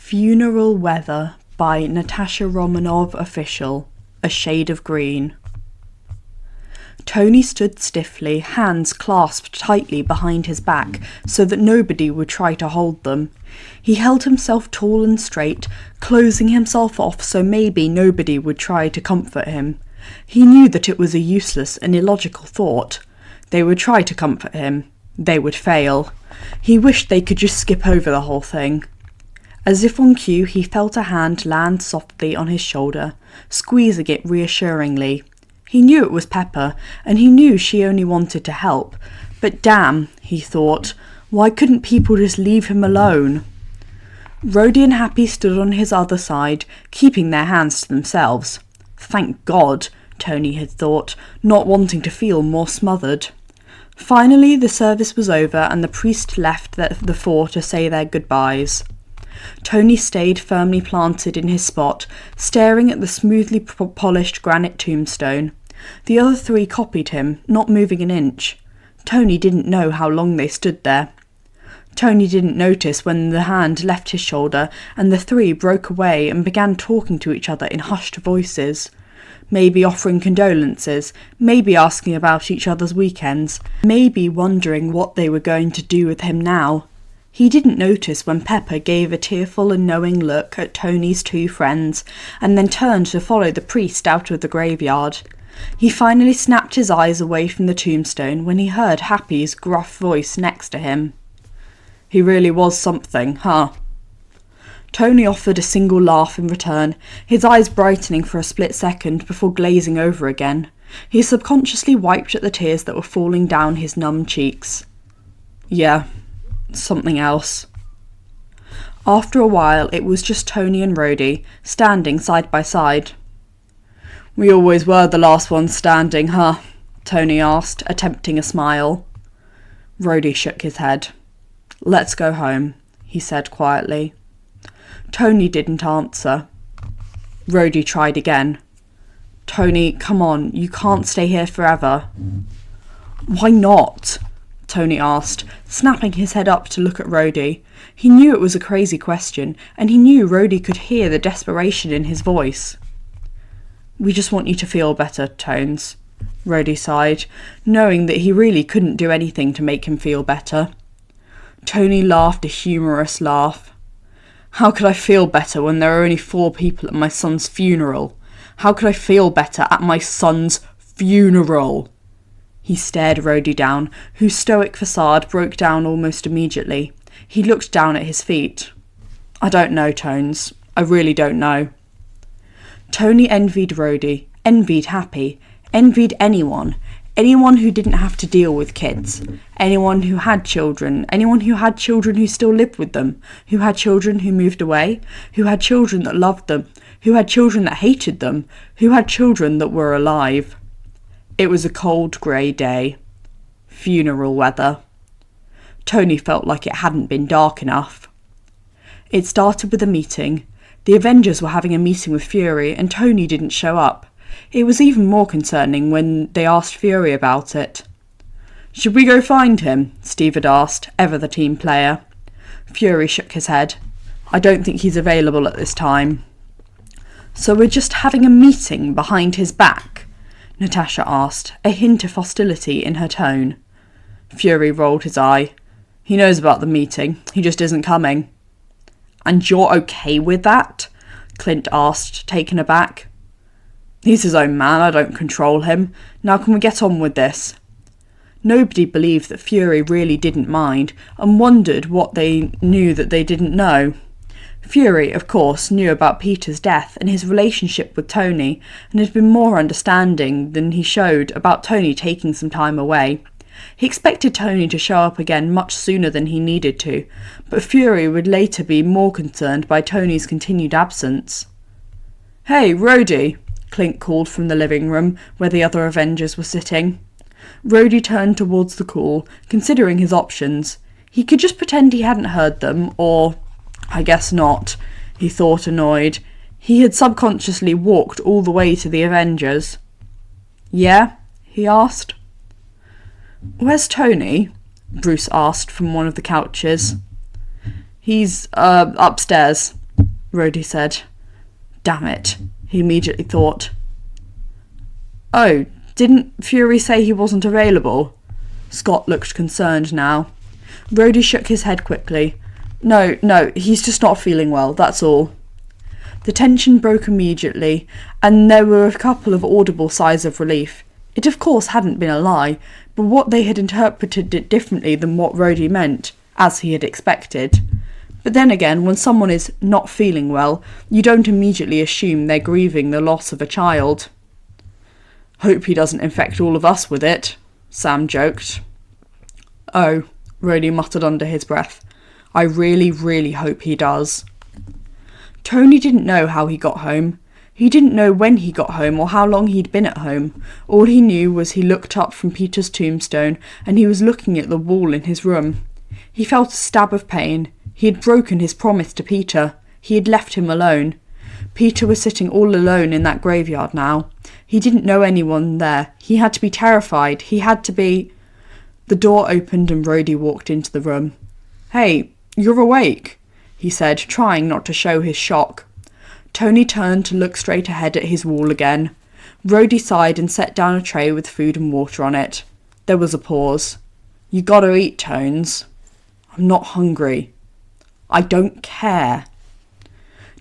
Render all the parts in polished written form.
Funeral Weather by Natasha Romanov Official, A Shade of Green. Tony stood stiffly, hands clasped tightly behind his back so that nobody would try to hold them. He held himself tall and straight, closing himself off so maybe nobody would try to comfort him. He knew that it was a useless and illogical thought. They would try to comfort him. They would fail. He wished they could just skip over the whole thing. As if on cue, he felt a hand land softly on his shoulder, squeezing it reassuringly. He knew it was Pepper, and he knew she only wanted to help. But damn, he thought, why couldn't people just leave him alone? Rhodey and Happy stood on his other side, keeping their hands to themselves. Thank God, Tony had thought, not wanting to feel more smothered. Finally, the service was over and the priest left the four to say their goodbyes. Tony stayed firmly planted in his spot, staring at the smoothly polished granite tombstone. The other three copied him, not moving an inch. Tony didn't know how long they stood there. Tony didn't notice when the hand left his shoulder and the three broke away and began talking to each other in hushed voices. Maybe offering condolences, maybe asking about each other's weekends, maybe wondering what they were going to do with him now. He didn't notice when Pepper gave a tearful and knowing look at Tony's two friends and then turned to follow the priest out of the graveyard. He finally snapped his eyes away from the tombstone when he heard Happy's gruff voice next to him. He really was something, huh? Tony offered a single laugh in return, his eyes brightening for a split second before glazing over again. He subconsciously wiped at the tears that were falling down his numb cheeks. Yeah. Something else. After a while, it was just Tony and Rhodey, standing side by side. We always were the last ones standing, huh? Tony asked, attempting a smile. Rhodey shook his head. Let's go home, he said quietly. Tony didn't answer. Rhodey tried again. Tony, come on, you can't stay here forever. Why not? Tony asked, snapping his head up to look at Rhodey. He knew it was a crazy question, and he knew Rhodey could hear the desperation in his voice. We just want you to feel better, Tones, Rhodey sighed, knowing that he really couldn't do anything to make him feel better. Tony laughed a humorous laugh. How could I feel better when there are only 4 people at my son's funeral? How could I feel better at my son's funeral? He stared Rhodey down, whose stoic facade broke down almost immediately. He looked down at his feet. I don't know, Tones. I really don't know. Tony envied Rhodey, envied Happy, envied anyone who didn't have to deal with kids, anyone who had children who still lived with them, who had children who moved away, who had children that loved them, who had children that hated them, who had children that were alive. It was a cold grey day. Funeral weather. Tony felt like it hadn't been dark enough. It started with a meeting. The Avengers were having a meeting with Fury and Tony didn't show up. It was even more concerning when they asked Fury about it. Should we go find him? Steve had asked, ever the team player. Fury shook his head. I don't think he's available at this time. So we're just having a meeting behind his back? Natasha asked, a hint of hostility in her tone. Fury rolled his eye. He knows about the meeting. He just isn't coming. And you're okay with that? Clint asked, taken aback. He's his own man. I don't control him. Now can we get on with this? Nobody believed that Fury really didn't mind and wondered what they knew that they didn't know. Fury, of course, knew about Peter's death and his relationship with Tony and had been more understanding than he showed about Tony taking some time away. He expected Tony to show up again much sooner than he needed to, but Fury would later be more concerned by Tony's continued absence. Hey, Rhodey, Clint called from the living room where the other Avengers were sitting. Rhodey turned towards the call, considering his options. He could just pretend he hadn't heard them, or I guess not, he thought, annoyed. He had subconsciously walked all the way to the Avengers. Yeah? He asked. Where's Tony? Bruce asked from one of the couches. He's, upstairs, Rhodey said. Damn it, he immediately thought. Oh, didn't Fury say he wasn't available? Scott looked concerned now. Rhodey shook his head quickly. No, he's just not feeling well, that's all. The tension broke immediately, and there were a couple of audible sighs of relief. It of course hadn't been a lie, but what they had interpreted it differently than what Rhodey meant, as he had expected. But then again, when someone is not feeling well, you don't immediately assume they're grieving the loss of a child. Hope he doesn't infect all of us with it, Sam joked. Oh, Rhodey muttered under his breath. I really, really hope he does. Tony didn't know how he got home. He didn't know when he got home or how long he'd been at home. All he knew was he looked up from Peter's tombstone and he was looking at the wall in his room. He felt a stab of pain. He had broken his promise to Peter. He had left him alone. Peter was sitting all alone in that graveyard now. He didn't know anyone there. He had to be terrified. He had to be... The door opened and Rhodey walked into the room. Hey, you're awake, he said, trying not to show his shock. Tony turned to look straight ahead at his wall again. Rhodey sighed and set down a tray with food and water on it. There was a pause. You gotta eat, Tones. I'm not hungry. I don't care.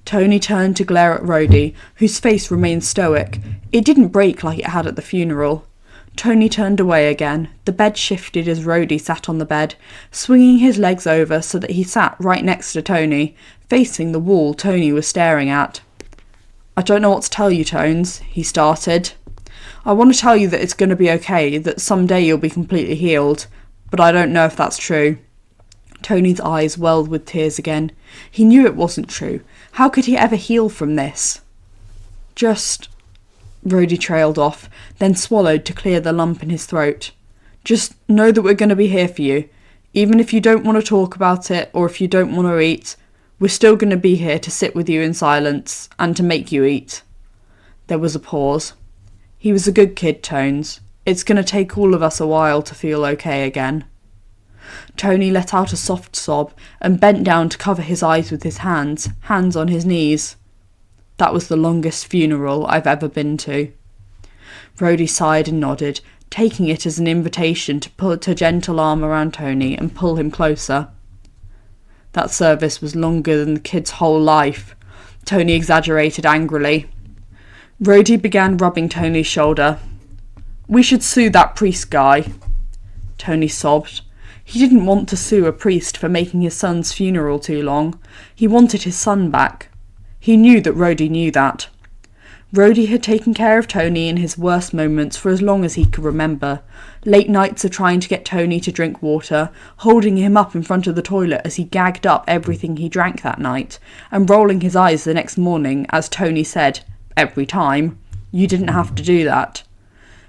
Tony turned to glare at Rhodey, whose face remained stoic. It didn't break like it had at the funeral. Tony turned away again. The bed shifted as Rhodey sat on the bed, swinging his legs over so that he sat right next to Tony, facing the wall Tony was staring at. I don't know what to tell you, Tones, he started. I want to tell you that it's going to be okay, that someday you'll be completely healed, but I don't know if that's true. Tony's eyes welled with tears again. He knew it wasn't true. How could he ever heal from this? Just... Rhodey trailed off, then swallowed to clear the lump in his throat. Just know that we're going to be here for you. Even if you don't want to talk about it, or if you don't want to eat, we're still going to be here to sit with you in silence, and to make you eat. There was a pause. He was a good kid, Tones. It's going to take all of us a while to feel okay again. Tony let out a soft sob, and bent down to cover his eyes with his hands on his knees. That was the longest funeral I've ever been to. Rhodey sighed and nodded, taking it as an invitation to put a gentle arm around Tony and pull him closer. That service was longer than the kid's whole life, Tony exaggerated angrily. Rhodey began rubbing Tony's shoulder. We should sue that priest guy. Tony sobbed. He didn't want to sue a priest for making his son's funeral too long. He wanted his son back. He knew that Rhodey knew that. Rhodey had taken care of Tony in his worst moments for as long as he could remember. Late nights of trying to get Tony to drink water, holding him up in front of the toilet as he gagged up everything he drank that night, and rolling his eyes the next morning as Tony said, every time, you didn't have to do that.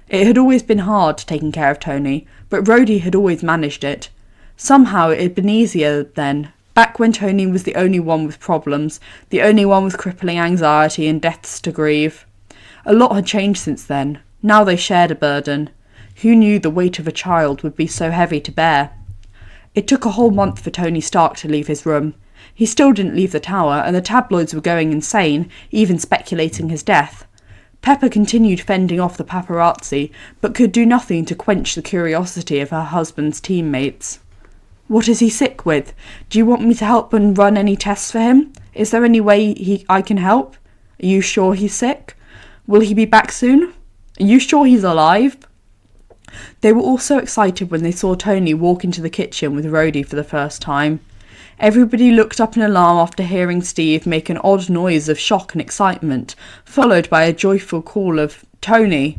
It had always been hard taking care of Tony, but Rhodey had always managed it. Somehow it had been easier then, back when Tony was the only one with problems, the only one with crippling anxiety and deaths to grieve. A lot had changed since then. Now they shared a burden. Who knew the weight of a child would be so heavy to bear? It took a whole month for Tony Stark to leave his room. He still didn't leave the tower, and the tabloids were going insane, even speculating his death. Pepper continued fending off the paparazzi, but could do nothing to quench the curiosity of her husband's teammates. What is he sick with? Do you want me to help and run any tests for him? Is there any way I can help? Are you sure he's sick? Will he be back soon? Are you sure he's alive? They were all so excited when they saw Tony walk into the kitchen with Rhodey for the first time. Everybody looked up in alarm after hearing Steve make an odd noise of shock and excitement, followed by a joyful call of, Tony!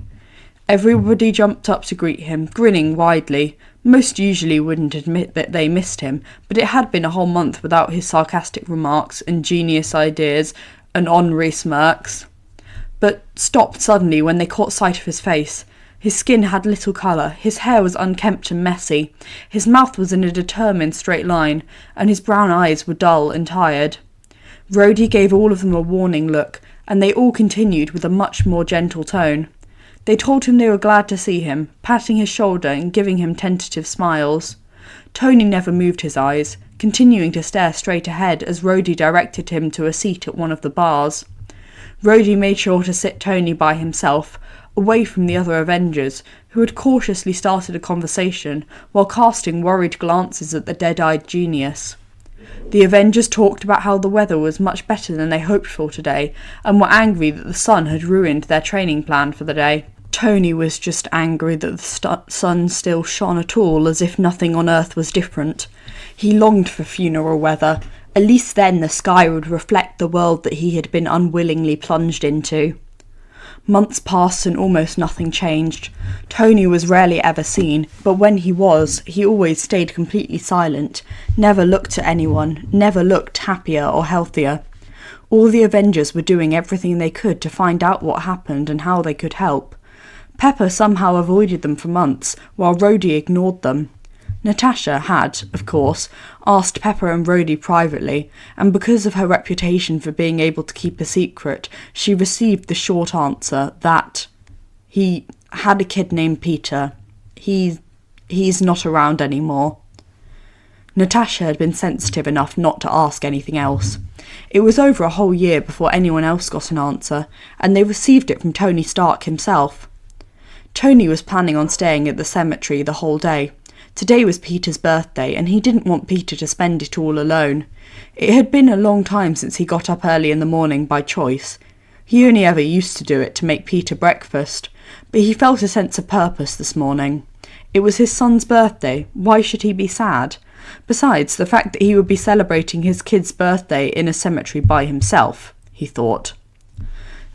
Everybody jumped up to greet him, grinning widely. Most usually wouldn't admit that they missed him, but it had been a whole month without his sarcastic remarks, ingenious ideas, and ornery smirks. But stopped suddenly when they caught sight of his face. His skin had little colour, his hair was unkempt and messy, his mouth was in a determined straight line, and his brown eyes were dull and tired. Rhodey gave all of them a warning look, and they all continued with a much more gentle tone. They told him they were glad to see him, patting his shoulder and giving him tentative smiles. Tony never moved his eyes, continuing to stare straight ahead as Rhodey directed him to a seat at one of the bars. Rhodey made sure to sit Tony by himself, away from the other Avengers, who had cautiously started a conversation while casting worried glances at the dead-eyed genius. The Avengers talked about how the weather was much better than they hoped for today, and were angry that the sun had ruined their training plan for the day. Tony was just angry that the sun still shone at all, as if nothing on Earth was different. He longed for funeral weather. At least then the sky would reflect the world that he had been unwillingly plunged into. Months passed and almost nothing changed. Tony was rarely ever seen, but when he was, he always stayed completely silent, never looked at anyone, never looked happier or healthier. All the Avengers were doing everything they could to find out what happened and how they could help. Pepper somehow avoided them for months, while Rhodey ignored them. Natasha had, of course, asked Pepper and Rhodey privately, and because of her reputation for being able to keep a secret, she received the short answer that he had a kid named Peter. He's not around anymore. Natasha had been sensitive enough not to ask anything else. It was over a whole year before anyone else got an answer, and they received it from Tony Stark himself. Tony was planning on staying at the cemetery the whole day. Today was Peter's birthday, and he didn't want Peter to spend it all alone. It had been a long time since he got up early in the morning by choice. He only ever used to do it to make Peter breakfast, but he felt a sense of purpose this morning. It was his son's birthday. Why should he be sad? Besides, the fact that he would be celebrating his kid's birthday in a cemetery by himself, he thought.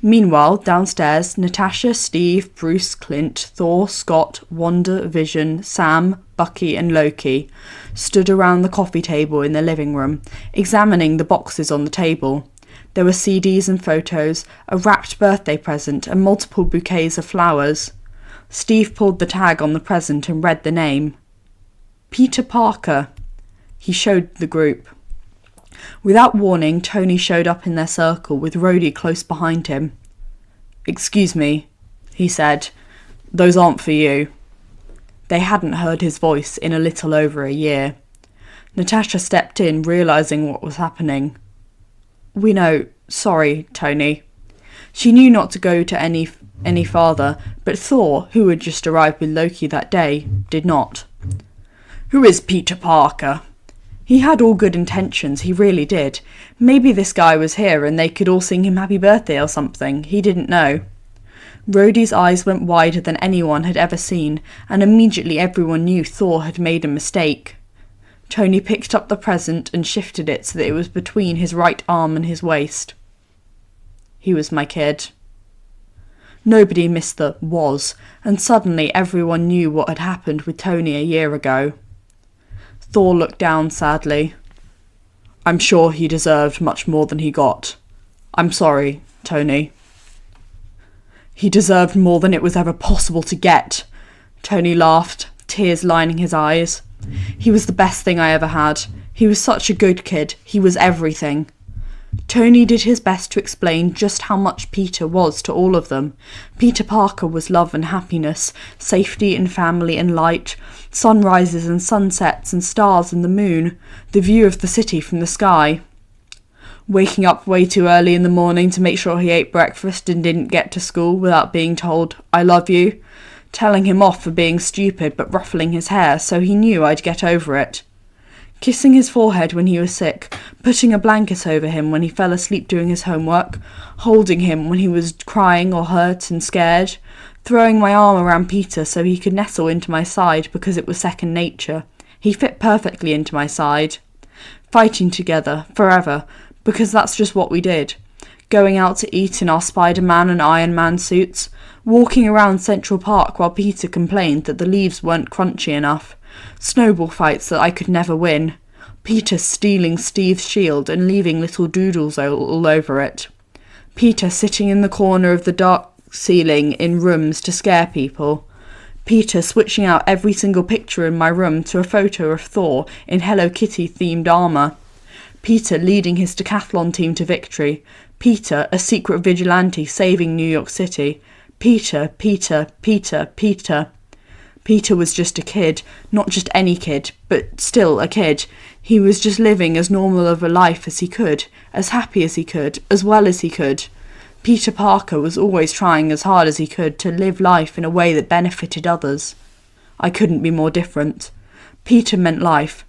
Meanwhile, downstairs, Natasha, Steve, Bruce, Clint, Thor, Scott, Wanda, Vision, Sam, Bucky and Loki stood around the coffee table in the living room, examining the boxes on the table. There were CDs and photos, a wrapped birthday present and multiple bouquets of flowers. Steve pulled the tag on the present and read the name. Peter Parker. He showed the group. Without warning, Tony showed up in their circle with Rhodey close behind him. "Excuse me," he said. "Those aren't for you." They hadn't heard his voice in a little over a year. Natasha stepped in, realising what was happening. "We know. Sorry, Tony." She knew not to go to any farther, but Thor, who had just arrived with Loki that day, did not. "Who is Peter Parker?" He had all good intentions, he really did. Maybe this guy was here and they could all sing him happy birthday or something, he didn't know. Rhodey's eyes went wider than anyone had ever seen, and immediately everyone knew Thor had made a mistake. Tony picked up the present and shifted it so that it was between his right arm and his waist. "He was my kid." Nobody missed the "was", and suddenly everyone knew what had happened with Tony a year ago. Thor looked down sadly. "I'm sure he deserved much more than he got. I'm sorry, Tony." "He deserved more than it was ever possible to get." Tony laughed, tears lining his eyes. "He was the best thing I ever had. He was such a good kid. He was everything." Tony did his best to explain just how much Peter was to all of them. Peter Parker was love and happiness, safety and family and light, sunrises and sunsets and stars and the moon, the view of the city from the sky. Waking up way too early in the morning to make sure he ate breakfast and didn't get to school without being told, "I love you," telling him off for being stupid but ruffling his hair so he knew I'd get over it. Kissing his forehead when he was sick, putting a blanket over him when he fell asleep doing his homework, holding him when he was crying or hurt and scared, throwing my arm around Peter so he could nestle into my side because it was second nature. He fit perfectly into my side. Fighting together, forever, because that's just what we did. Going out to eat in our Spiderman and Iron Man suits, walking around Central Park while Peter complained that the leaves weren't crunchy enough, snowball fights that I could never win, Peter stealing Steve's shield and leaving little doodles all over it, Peter sitting in the corner of the dark ceiling in rooms to scare people, Peter switching out every single picture in my room to a photo of Thor in Hello Kitty themed armour, Peter leading his decathlon team to victory, Peter, a secret vigilante saving New York City, Peter. Peter was just a kid, not just any kid, but still a kid. He was just living as normal of a life as he could, as happy as he could, as well as he could. Peter Parker was always trying as hard as he could to live life in a way that benefited others. I couldn't be more different. Peter meant life.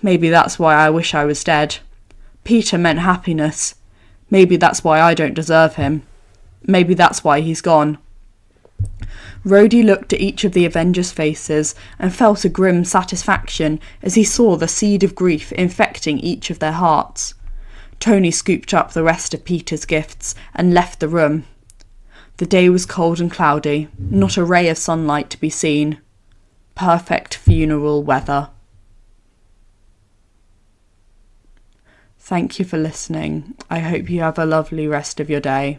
Maybe that's why I wish I was dead. Peter meant happiness. Maybe that's why I don't deserve him. Maybe that's why he's gone. Rhodey looked at each of the Avengers' faces and felt a grim satisfaction as he saw the seed of grief infecting each of their hearts. Tony scooped up the rest of Peter's gifts and left the room. The day was cold and cloudy, not a ray of sunlight to be seen. Perfect funeral weather. Thank you for listening. I hope you have a lovely rest of your day.